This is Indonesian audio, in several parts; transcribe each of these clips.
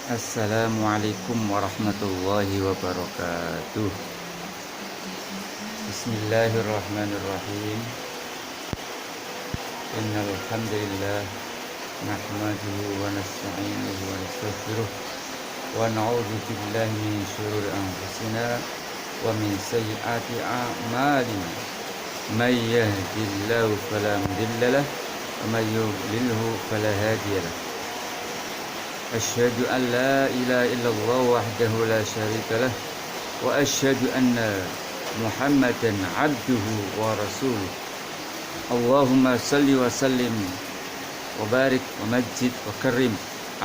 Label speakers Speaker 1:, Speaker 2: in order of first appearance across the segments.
Speaker 1: Assalamualaikum warahmatullahi wabarakatuh. Bismillahirrahmanirrahim. Innal hamdalillah nahmaduhu wa nasta'inuhu wa nastaghfiruh wa na'udzu billahi min shururi anfusina wa min sayyiati a'malina. May yahdihillahu fala mudilla lahu wa may yudlilhu fala hadiya lahu. Asyhadu an la ilaha illallah wahdahu la syarika lah wa asyhadu anna Muhammadan abduhu wa rasuluh. Allahumma salli wa sallim wa barik wa majid wa karim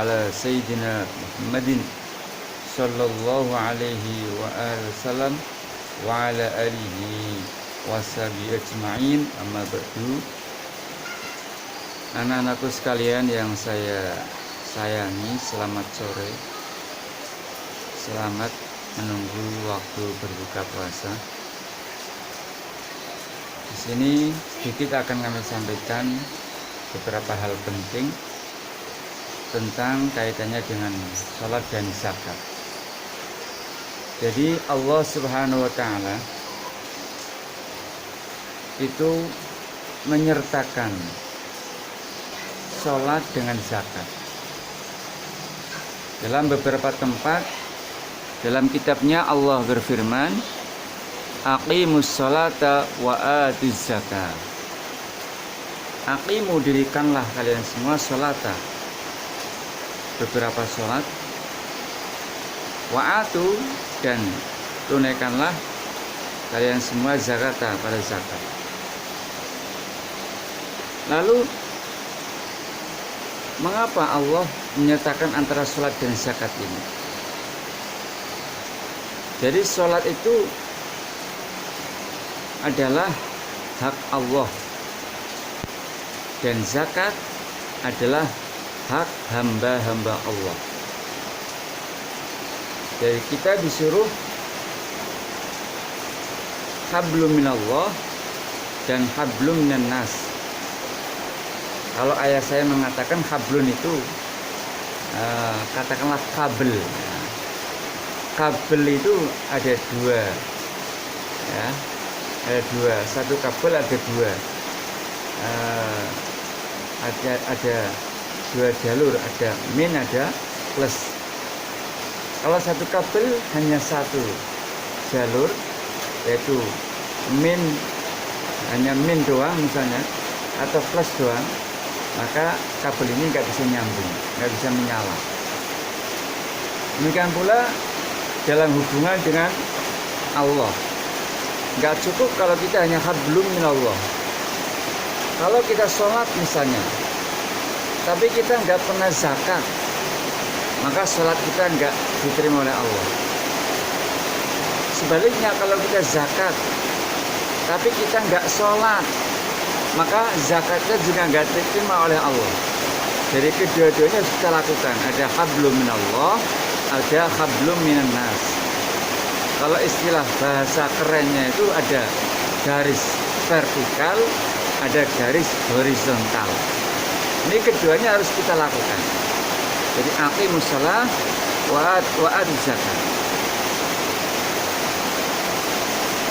Speaker 1: ala sayyidina Muhammadin sallallahu alaihi wa alihi wasallam wa ala alihi wa sahbihi ajma'in. Amma ba'du. Anak-anakku sekalian yang saya sayangi, selamat sore. Selamat menunggu waktu berbuka puasa. Di sini sedikit akan kami sampaikan beberapa hal penting tentang kaitannya dengan sholat dan zakat. Jadi Allah Subhanahu wa taala itu menyertakan sholat dengan zakat. Dalam beberapa tempat dalam kitabnya Allah berfirman, aqimus sholata wa atuz zakat. Aqimu, dirikanlah kalian semua sholata, beberapa sholat, wa atu, dan tunaikanlah kalian semua zakata, pada zakat. Lalu mengapa Allah menyatakan antara sholat dan zakat ini? Jadi sholat itu adalah hak Allah dan zakat adalah hak hamba-hamba Allah. Jadi kita disuruh hablum minallah dan hablum minan nas. Kalau ayah saya mengatakan hablun itu katakanlah kabel. Kabel itu ada dua, ya, ada dua. Satu kabel ada dua, ada dua jalur, ada min, ada plus. Kalau satu kabel hanya satu jalur, yaitu min, hanya min doang misalnya, atau plus doang, maka kabel ini nggak bisa nyambung, nggak bisa menyala. Demikian pula dalam hubungan dengan Allah, nggak cukup kalau kita hanya hablum minallah. Kalau kita sholat misalnya, tapi kita nggak pernah zakat, maka sholat kita nggak diterima oleh Allah. Sebaliknya, kalau kita zakat, tapi kita nggak sholat, maka zakatnya juga nggak diterima oleh Allah. Jadi kedua-duanya harus kita lakukan. Ada hablum minallah, ada hablum minan nas. Kalau istilah bahasa kerennya itu ada garis vertikal, ada garis horizontal. Ini keduanya harus kita lakukan. Jadi aqimus shalah wa atuz zakat.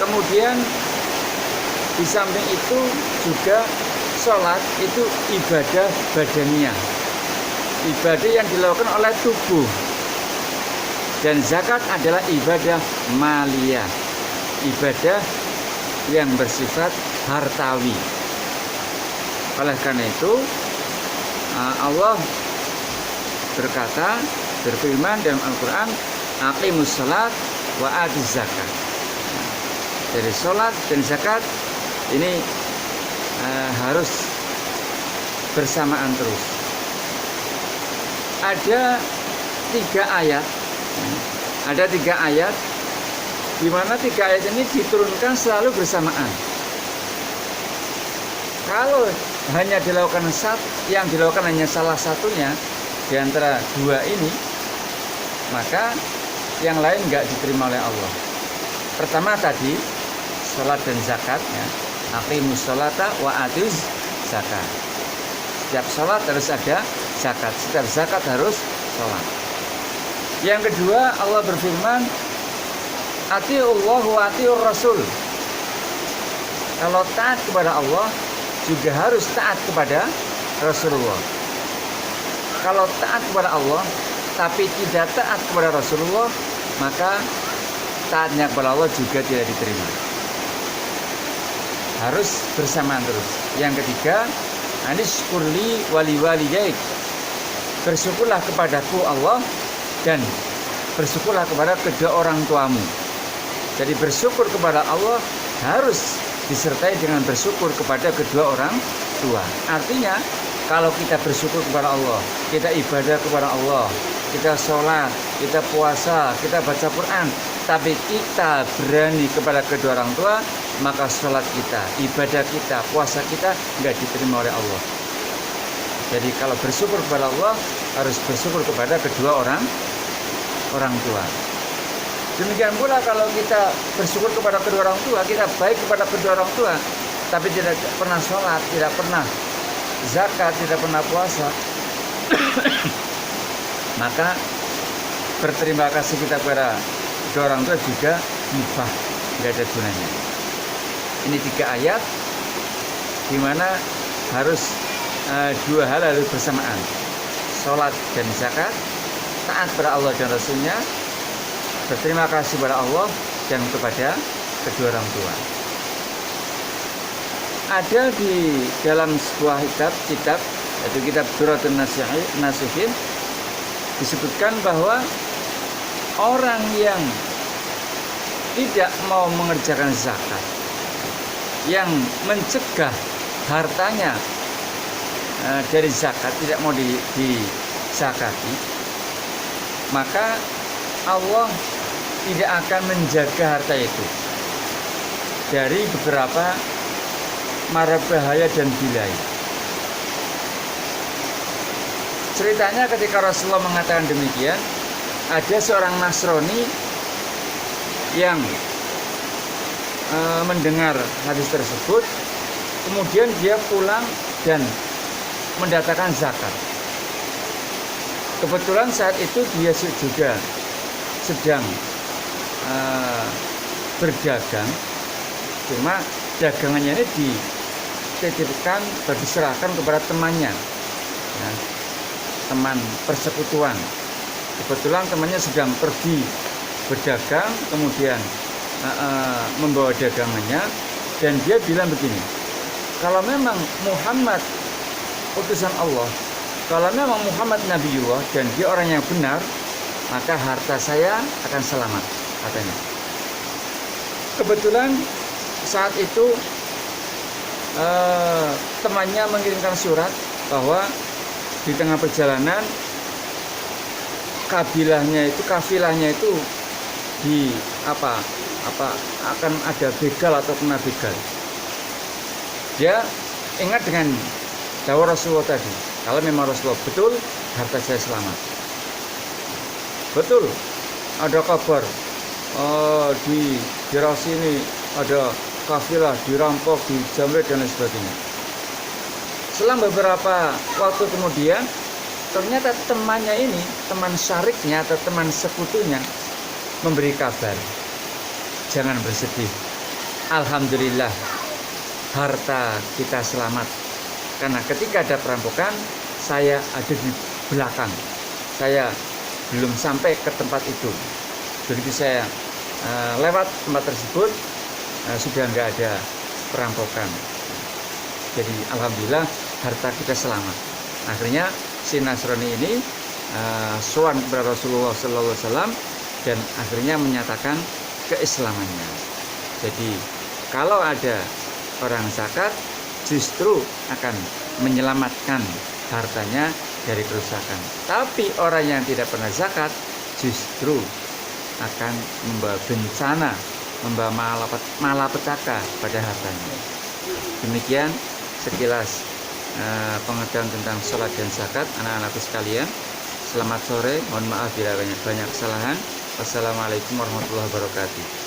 Speaker 1: Kemudian di samping itu juga sholat itu ibadah badaniah, ibadah yang dilakukan oleh tubuh. Dan zakat adalah ibadah maliyah, ibadah yang bersifat hartawi. Oleh karena itu Allah berkata, berfirman dalam Al-Quran, aqimus shalat wa atuz zakat. Jadi sholat dan zakat ini harus bersamaan terus. Ada tiga ayat di mana tiga ayat ini diturunkan selalu bersamaan. Kalau hanya dilakukan yang dilakukan hanya salah satunya di antara dua ini, maka yang lain nggak diterima oleh Allah. Pertama tadi sholat dan zakat, ya. Aqimus sholata wa atuz zakat. Setiap sholat harus ada zakat, setiap zakat harus sholat. Yang kedua, Allah berfirman, atiullah wa atiur rasul. Kalau taat kepada Allah, juga harus taat kepada Rasulullah. Kalau taat kepada Allah, tapi tidak taat kepada Rasulullah, maka taatnya kepada Allah juga tidak diterima. Harus bersamaan terus. Yang ketiga, anishkurli wali walidaik. Bersyukurlah kepadaku Allah dan bersyukurlah kepada kedua orang tuamu. Jadi bersyukur kepada Allah harus disertai dengan bersyukur kepada kedua orang tua. Artinya kalau kita bersyukur kepada Allah, kita ibadah kepada Allah, kita sholat, kita puasa, kita baca Quran, tapi kita berani kepada kedua orang tua, maka sholat kita, ibadah kita, puasa kita nggak diterima oleh Allah. Jadi kalau bersyukur kepada Allah harus bersyukur kepada kedua orang tua. Demikian pula kalau kita bersyukur kepada kedua orang tua, kita baik kepada kedua orang tua, tapi tidak pernah sholat, tidak pernah zakat, tidak pernah puasa, maka berterima kasih kita kepada kedua orang tua juga mubah, tidak ada gunanya. Ini 3 ayat di mana harus dua hal harus bersamaan, sholat dan zakat, taat pada Allah dan Rasulnya, berterima kasih kepada Allah dan kepada kedua orang tua. Ada di dalam sebuah kitab yaitu kitab Durratun Nasihin, disebutkan bahwa orang yang tidak mau mengerjakan zakat, yang mencegah hartanya dari zakat, tidak mau dizakati, maka Allah tidak akan menjaga harta itu dari beberapa mara bahaya dan bilai. Ceritanya ketika Rasulullah mengatakan demikian, ada seorang Nasrani yang mendengar hadis tersebut, kemudian dia pulang dan mendatangkan zakat. Kebetulan saat itu dia juga sedang berdagang, cuma dagangannya ini dititipkan atau diserahkan kepada temannya, ya, teman persekutuan. Kebetulan temannya sedang pergi berdagang, kemudian membawa dagangannya, dan dia bilang begini, kalau memang Muhammad utusan Allah, kalau memang Muhammad Nabiullah dan dia orang yang benar, maka harta saya akan selamat, katanya. Kebetulan saat itu temannya mengirimkan surat bahwa di tengah perjalanan kafilahnya itu akan ada begal atau kena begal. Dia ingat dengan dawuh Rasulullah tadi, kalau memang Rasulullah betul, harta saya selamat. Betul, ada kabar di daerah sini ada kafilah dirampok, dijamret dan lain sebagainya. Selang beberapa waktu kemudian, ternyata temannya ini, teman syariknya atau teman sekutunya, memberi kabar, jangan bersedih, alhamdulillah harta kita selamat, karena ketika ada perampokan saya ada di belakang, saya belum sampai ke tempat itu. Begitu saya lewat tempat tersebut, sudah nggak ada perampokan. Jadi alhamdulillah harta kita selamat. Akhirnya si Nasrani ini sowan kepada Rasulullah SAW dan akhirnya menyatakan keislamannya. Jadi kalau ada orang zakat, justru akan menyelamatkan hartanya dari kerusakan. Tapi orang yang tidak pernah zakat justru akan membawa bencana, membawa malapetaka pada hartanya. Demikian sekilas pengetahuan tentang sholat dan zakat, anak-anakku sekalian. Selamat sore, mohon maaf bila banyak kesalahan. Wassalamualaikum warahmatullahi wabarakatuh.